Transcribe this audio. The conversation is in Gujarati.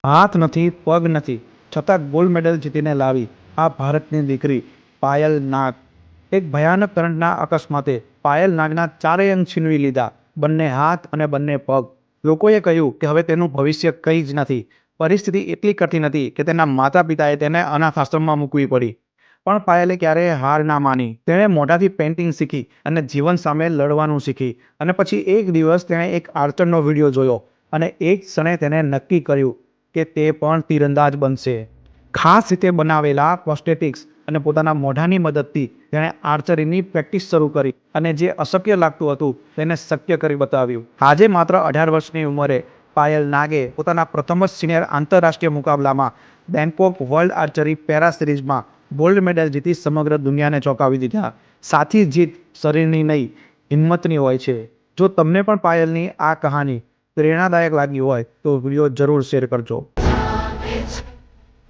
હાથ નથી, પગ નથી, છતાં ગોલ્ડ મેડલ જીતીને લાવી આ ભારતની દીકરી પાયલ નાગ. એક ભયાનક કરંટના અકસ્માતે પાયલ નાગના ચારેય અંગ છીનવી લીધા, બંને હાથ અને બંને પગ. લોકોએ કહ્યું કે હવે તેનું ભવિષ્ય કંઈ જ નથી. પરિસ્થિતિ એટલી કઠિન હતી કે તેના માતા પિતાએ તેને અનાથ આશ્રમમાં મૂકવી પડી. પણ પાયલે ક્યારેય હાર ના માની. તેણે મોઢાથી પેઇન્ટિંગ શીખી અને જીવન સામે લડવાનું શીખી. અને પછી એક દિવસ તેણે એક આર્ચરનો વિડીયો જોયો અને એક ક્ષણે તેને નક્કી કર્યું કે તે પણ તીરંદાજ બનશે. ખાસ રીતે બનાવેલા પ્રોસ્ટેટિક્સ અને પોતાના મોઢાની મદદથી તેણે આર્ચરીની પ્રેક્ટિસ શરૂ કરી અને જે અશક્ય લાગતું હતું તેને શક્ય કરી બતાવ્યું. આજે માત્ર 18 વર્ષની ઉંમરે પાયલ નાગે પોતાના પ્રથમ જ સિનિયર આંતરરાષ્ટ્રીય મુકાબલામાં બેંકોક વર્લ્ડ આર્ચરી પેરા સિરીઝમાં ગોલ્ડ મેડલ જીતી સમગ્ર દુનિયાને ચોંકાવી દીધા. સાચી જીત શરીરની નહીં, હિંમતની હોય છે. જો તમને પણ પાયલની આ કહાની પ્રેરણાદાયક લાગી હોય તો વિડીયો જરૂર શેર કરજો.